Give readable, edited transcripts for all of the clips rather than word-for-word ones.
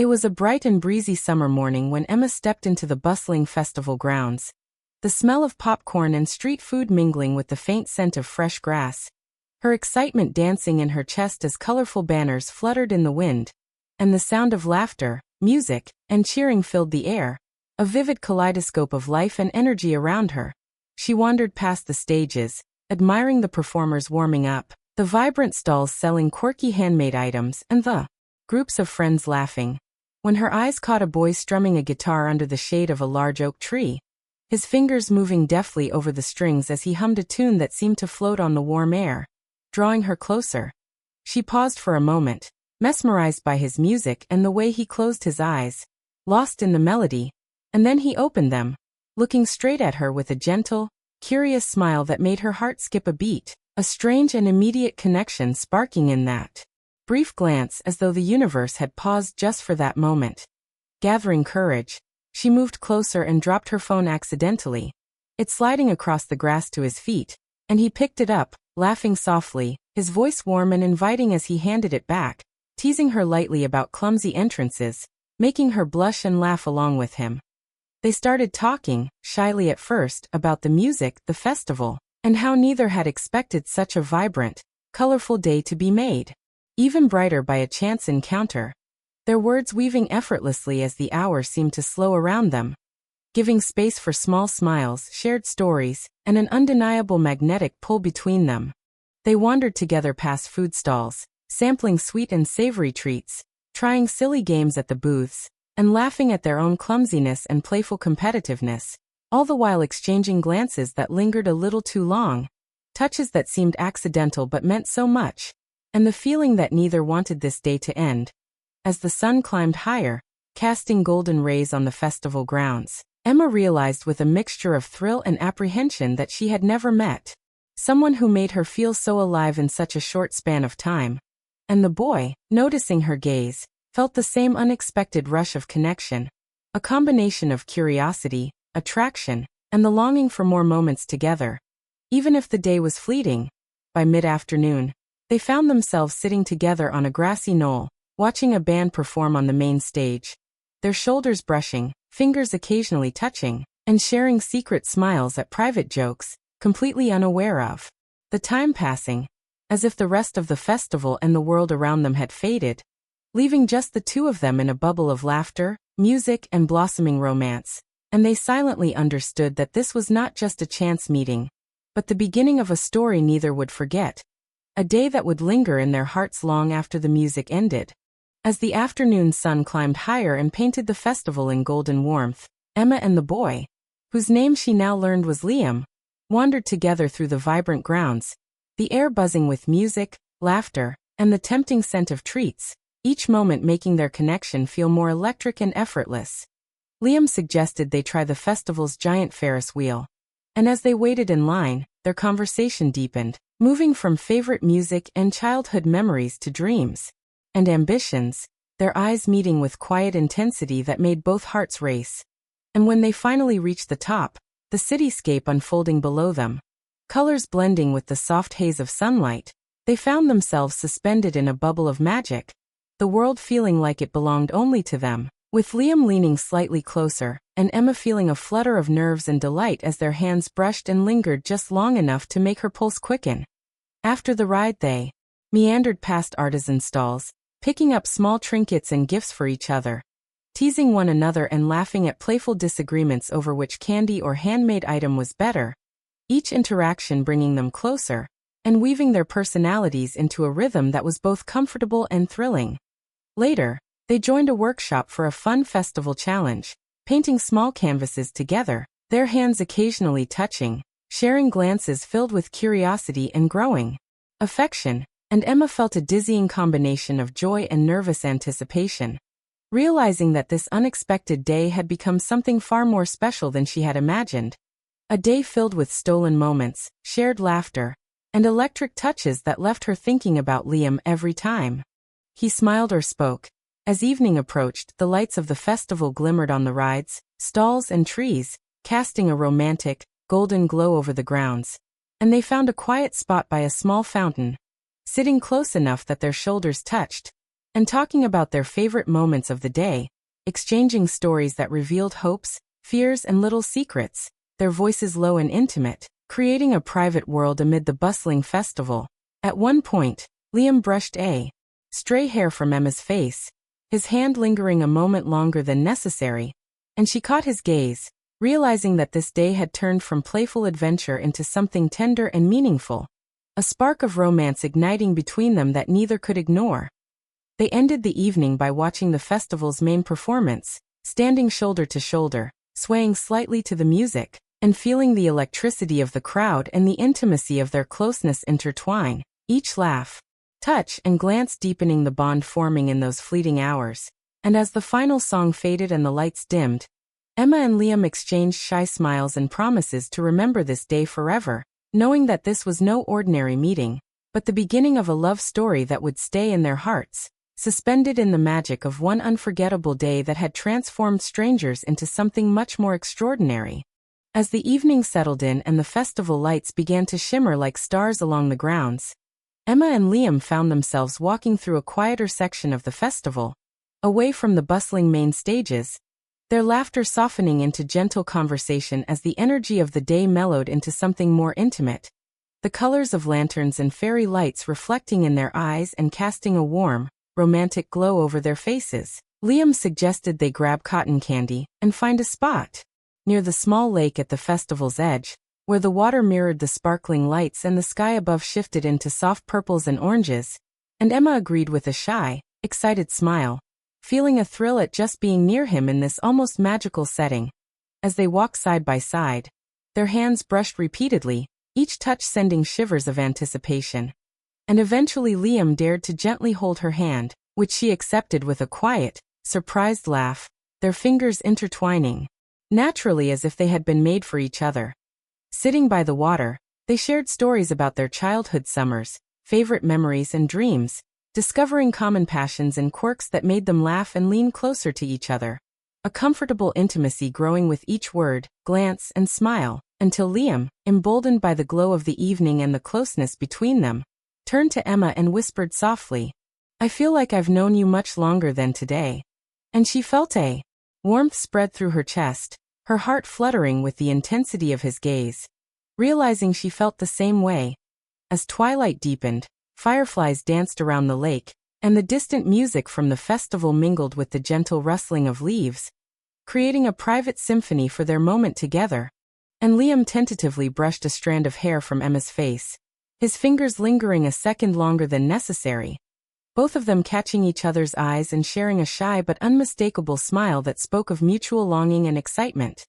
It was a bright and breezy summer morning when Emma stepped into the bustling festival grounds. The smell of popcorn and street food mingling with the faint scent of fresh grass. Her excitement dancing in her chest as colorful banners fluttered in the wind. And the sound of laughter, music, and cheering filled the air. A vivid kaleidoscope of life and energy around her. She wandered past the stages, admiring the performers warming up, the vibrant stalls selling quirky handmade items, and the groups of friends laughing. When her eyes caught a boy strumming a guitar under the shade of a large oak tree, his fingers moving deftly over the strings as he hummed a tune that seemed to float on the warm air, drawing her closer. She paused for a moment, mesmerized by his music and the way he closed his eyes, lost in the melody, and then he opened them, looking straight at her with a gentle, curious smile that made her heart skip a beat, a strange and immediate connection sparking in that brief glance as though the universe had paused just for that moment. Gathering courage, she moved closer and dropped her phone accidentally, it sliding across the grass to his feet, and he picked it up, laughing softly, his voice warm and inviting as he handed it back, teasing her lightly about clumsy entrances, making her blush and laugh along with him. They started talking, shyly at first, about the music, the festival, and how neither had expected such a vibrant, colorful day to be made even brighter by a chance encounter. Their words weaving effortlessly as the hours seemed to slow around them, giving space for small smiles, shared stories, and an undeniable magnetic pull between them. They wandered together past food stalls, sampling sweet and savory treats, trying silly games at the booths, and laughing at their own clumsiness and playful competitiveness, all the while exchanging glances that lingered a little too long, touches that seemed accidental but meant so much, and the feeling that neither wanted this day to end. As the sun climbed higher, casting golden rays on the festival grounds, Emma realized with a mixture of thrill and apprehension that she had never met someone who made her feel so alive in such a short span of time. And the boy, noticing her gaze, felt the same unexpected rush of connection, a combination of curiosity, attraction, and the longing for more moments together. Even if the day was fleeting, by mid-afternoon, they found themselves sitting together on a grassy knoll, watching a band perform on the main stage, their shoulders brushing, fingers occasionally touching, and sharing secret smiles at private jokes, completely unaware of the time passing, as if the rest of the festival and the world around them had faded, leaving just the two of them in a bubble of laughter, music, and blossoming romance. And they silently understood that this was not just a chance meeting, but the beginning of a story neither would forget, a day that would linger in their hearts long after the music ended. As the afternoon sun climbed higher and painted the festival in golden warmth, Emma and the boy, whose name she now learned was Liam, wandered together through the vibrant grounds, the air buzzing with music, laughter, and the tempting scent of treats, each moment making their connection feel more electric and effortless. Liam suggested they try the festival's giant Ferris wheel, and as they waited in line, their conversation deepened, moving from favorite music and childhood memories to dreams and ambitions, their eyes meeting with quiet intensity that made both hearts race. And when they finally reached the top, the cityscape unfolding below them, colors blending with the soft haze of sunlight, they found themselves suspended in a bubble of magic, the world feeling like it belonged only to them, with Liam leaning slightly closer, and Emma feeling a flutter of nerves and delight as their hands brushed and lingered just long enough to make her pulse quicken. After the ride they meandered past artisan stalls, picking up small trinkets and gifts for each other, teasing one another and laughing at playful disagreements over which candy or handmade item was better, each interaction bringing them closer, and weaving their personalities into a rhythm that was both comfortable and thrilling. Later, they joined a workshop for a fun festival challenge, painting small canvases together, their hands occasionally touching, sharing glances filled with curiosity and growing affection, and Emma felt a dizzying combination of joy and nervous anticipation, realizing that this unexpected day had become something far more special than she had imagined. A day filled with stolen moments, shared laughter, and electric touches that left her thinking about Liam every time he smiled or spoke. As evening approached, the lights of the festival glimmered on the rides, stalls, and trees, casting a romantic, golden glow over the grounds, and they found a quiet spot by a small fountain, sitting close enough that their shoulders touched, and talking about their favorite moments of the day, exchanging stories that revealed hopes, fears, and little secrets, their voices low and intimate, creating a private world amid the bustling festival. At one point, Liam brushed a stray hair from Emma's face, his hand lingering a moment longer than necessary, and she caught his gaze, realizing that this day had turned from playful adventure into something tender and meaningful, a spark of romance igniting between them that neither could ignore. They ended the evening by watching the festival's main performance, standing shoulder to shoulder, swaying slightly to the music, and feeling the electricity of the crowd and the intimacy of their closeness intertwine, each laugh, touch, and glance deepening the bond forming in those fleeting hours. And as the final song faded and the lights dimmed, Emma and Liam exchanged shy smiles and promises to remember this day forever, knowing that this was no ordinary meeting, but the beginning of a love story that would stay in their hearts, suspended in the magic of one unforgettable day that had transformed strangers into something much more extraordinary. As the evening settled in and the festival lights began to shimmer like stars along the grounds, Emma and Liam found themselves walking through a quieter section of the festival, away from the bustling main stages, their laughter softening into gentle conversation as the energy of the day mellowed into something more intimate, the colors of lanterns and fairy lights reflecting in their eyes and casting a warm, romantic glow over their faces. Liam suggested they grab cotton candy and find a spot near the small lake at the festival's edge, where the water mirrored the sparkling lights and the sky above shifted into soft purples and oranges, and Emma agreed with a shy, excited smile, feeling a thrill at just being near him in this almost magical setting. As they walked side by side, their hands brushed repeatedly, each touch sending shivers of anticipation. And eventually Liam dared to gently hold her hand, which she accepted with a quiet, surprised laugh, their fingers intertwining, naturally as if they had been made for each other. Sitting by the water, they shared stories about their childhood summers, favorite memories and dreams, discovering common passions and quirks that made them laugh and lean closer to each other. A comfortable intimacy growing with each word, glance, and smile, until Liam, emboldened by the glow of the evening and the closeness between them, turned to Emma and whispered softly, "I feel like I've known you much longer than today." And she felt a warmth spread through her chest, her heart fluttering with the intensity of his gaze. Realizing she felt the same way. As twilight deepened, fireflies danced around the lake, and the distant music from the festival mingled with the gentle rustling of leaves, creating a private symphony for their moment together. And Liam tentatively brushed a strand of hair from Emma's face, his fingers lingering a second longer than necessary, both of them catching each other's eyes and sharing a shy but unmistakable smile that spoke of mutual longing and excitement.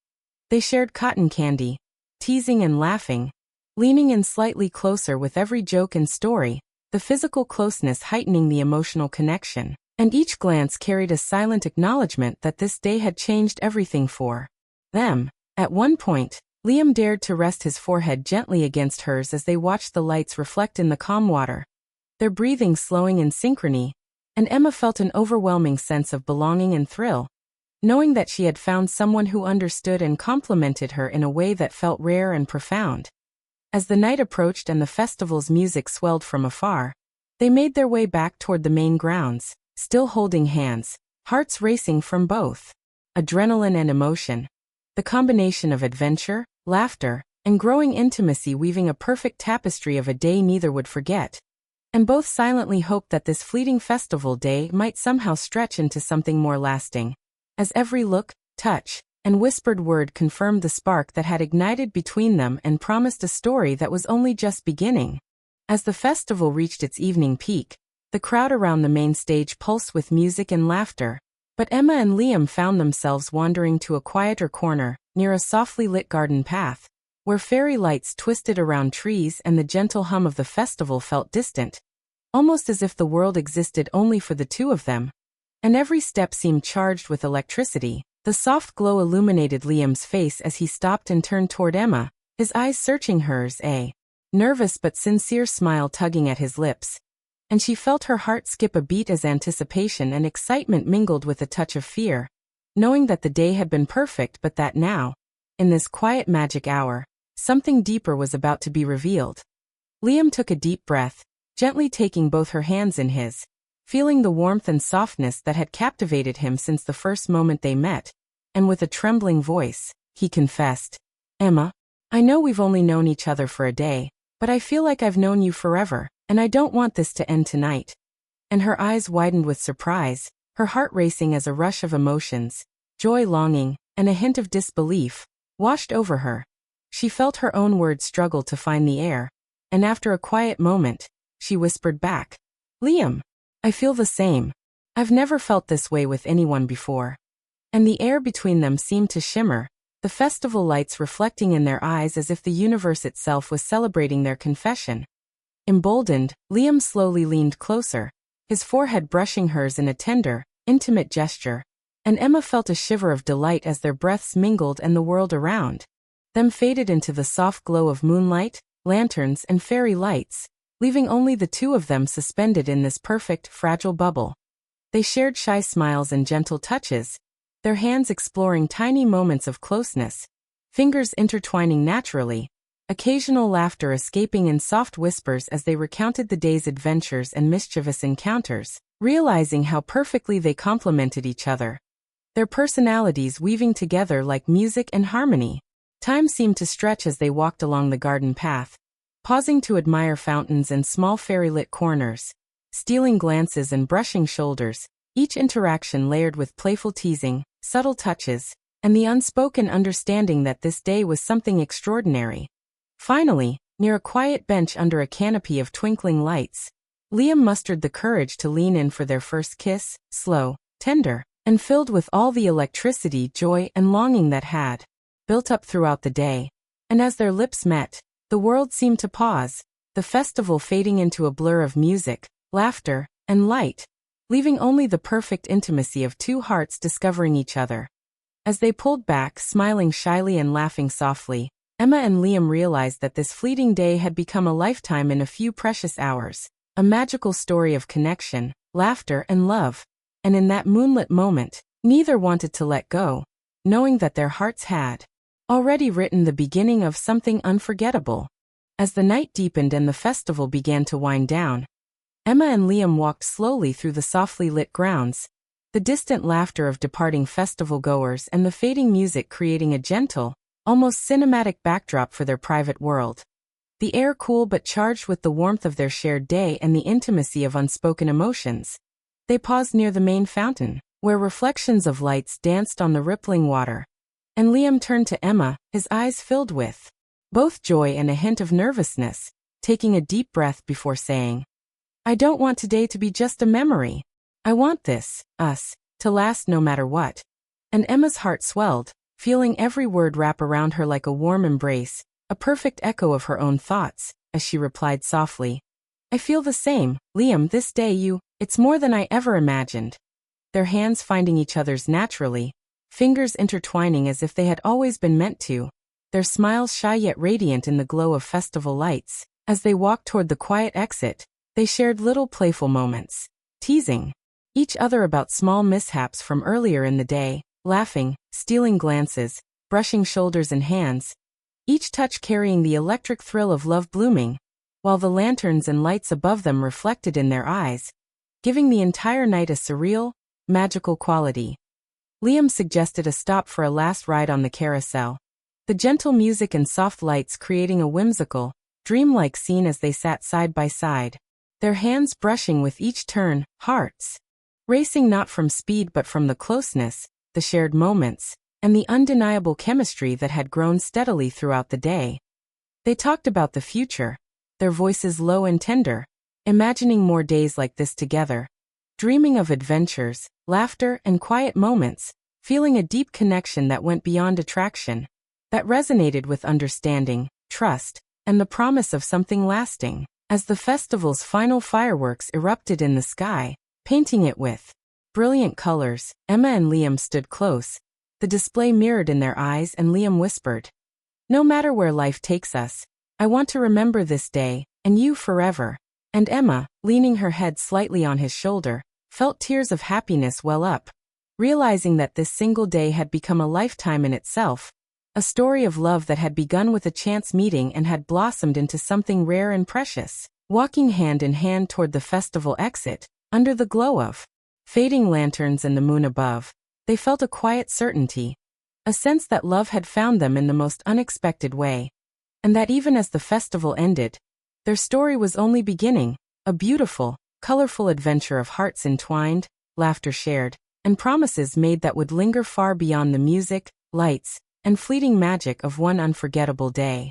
They shared cotton candy, teasing and laughing, leaning in slightly closer with every joke and story, the physical closeness heightening the emotional connection, and each glance carried a silent acknowledgement that this day had changed everything for them. At one point, Liam dared to rest his forehead gently against hers as they watched the lights reflect in the calm water, their breathing slowing in synchrony, and Emma felt an overwhelming sense of belonging and thrill, knowing that she had found someone who understood and complimented her in a way that felt rare and profound. As the night approached and the festival's music swelled from afar, they made their way back toward the main grounds, still holding hands, hearts racing from both adrenaline and emotion. The combination of adventure, laughter, and growing intimacy weaving a perfect tapestry of a day neither would forget. And both silently hoped that this fleeting festival day might somehow stretch into something more lasting. As every look, touch, and whispered word confirmed the spark that had ignited between them and promised a story that was only just beginning. As the festival reached its evening peak, the crowd around the main stage pulsed with music and laughter, but Emma and Liam found themselves wandering to a quieter corner, near a softly lit garden path, where fairy lights twisted around trees and the gentle hum of the festival felt distant, almost as if the world existed only for the two of them. And every step seemed charged with electricity. The soft glow illuminated Liam's face as he stopped and turned toward Emma, his eyes searching hers, a nervous but sincere smile tugging at his lips. And she felt her heart skip a beat as anticipation and excitement mingled with a touch of fear, knowing that the day had been perfect but that now, in this quiet magic hour, something deeper was about to be revealed. Liam took a deep breath, gently taking both her hands in his, feeling the warmth and softness that had captivated him since the first moment they met, and with a trembling voice, he confessed, "Emma, I know we've only known each other for a day, but I feel like I've known you forever, and I don't want this to end tonight." And her eyes widened with surprise, her heart racing as a rush of emotions, joy, longing, and a hint of disbelief, washed over her. She felt her own words struggle to find the air, and after a quiet moment, she whispered back, "Liam, I feel the same. I've never felt this way with anyone before." And the air between them seemed to shimmer, the festival lights reflecting in their eyes as if the universe itself was celebrating their confession. Emboldened, Liam slowly leaned closer, his forehead brushing hers in a tender, intimate gesture, and Emma felt a shiver of delight as their breaths mingled and the world around them faded into the soft glow of moonlight, lanterns, and fairy lights, leaving only the two of them suspended in this perfect, fragile bubble. They shared shy smiles and gentle touches, their hands exploring tiny moments of closeness, fingers intertwining naturally, occasional laughter escaping in soft whispers as they recounted the day's adventures and mischievous encounters, realizing how perfectly they complemented each other, their personalities weaving together like music and harmony. Time seemed to stretch as they walked along the garden path, pausing to admire fountains and small fairy-lit corners, stealing glances and brushing shoulders, each interaction layered with playful teasing, subtle touches, and the unspoken understanding that this day was something extraordinary. Finally, near a quiet bench under a canopy of twinkling lights, Liam mustered the courage to lean in for their first kiss, slow, tender, and filled with all the electricity, joy, and longing that had built up throughout the day. And as their lips met, the world seemed to pause, the festival fading into a blur of music, laughter, and light, leaving only the perfect intimacy of two hearts discovering each other. As they pulled back, smiling shyly and laughing softly, Emma and Liam realized that this fleeting day had become a lifetime in a few precious hours, a magical story of connection, laughter, and love. And in that moonlit moment, neither wanted to let go, knowing that their hearts had already written the beginning of something unforgettable. As the night deepened and the festival began to wind down, Emma and Liam walked slowly through the softly lit grounds, the distant laughter of departing festival goers and the fading music creating a gentle, almost cinematic backdrop for their private world. The air cool but charged with the warmth of their shared day and the intimacy of unspoken emotions. They paused near the main fountain, where reflections of lights danced on the rippling water. And Liam turned to Emma, his eyes filled with both joy and a hint of nervousness, taking a deep breath before saying, "I don't want today to be just a memory. I want this, us, to last no matter what." And Emma's heart swelled, feeling every word wrap around her like a warm embrace, a perfect echo of her own thoughts, as she replied softly, "I feel the same, Liam, this day it's more than I ever imagined." Their hands finding each other's naturally, fingers intertwining as if they had always been meant to, their smiles shy yet radiant in the glow of festival lights. As they walked toward the quiet exit, they shared little playful moments, teasing each other about small mishaps from earlier in the day, laughing, stealing glances, brushing shoulders and hands, each touch carrying the electric thrill of love blooming, while the lanterns and lights above them reflected in their eyes, giving the entire night a surreal, magical quality. Liam suggested a stop for a last ride on the carousel, the gentle music and soft lights creating a whimsical, dreamlike scene as they sat side by side, their hands brushing with each turn, hearts racing not from speed but from the closeness, the shared moments, and the undeniable chemistry that had grown steadily throughout the day. They talked about the future, their voices low and tender, imagining more days like this together, dreaming of adventures, laughter, and quiet moments, feeling a deep connection that went beyond attraction, that resonated with understanding, trust, and the promise of something lasting. As the festival's final fireworks erupted in the sky, painting it with brilliant colors, Emma and Liam stood close, the display mirrored in their eyes, and Liam whispered, "No matter where life takes us, I want to remember this day, and you forever." And Emma, leaning her head slightly on his shoulder, felt tears of happiness well up, realizing that this single day had become a lifetime in itself, a story of love that had begun with a chance meeting and had blossomed into something rare and precious. Walking hand in hand toward the festival exit, Under the glow of fading lanterns and the moon above, they felt a quiet certainty, a sense that love had found them in the most unexpected way, and that even as the festival ended, their story was only beginning, a beautiful, colorful adventure of hearts entwined, laughter shared, and promises made that would linger far beyond the music, lights, and fleeting magic of one unforgettable day.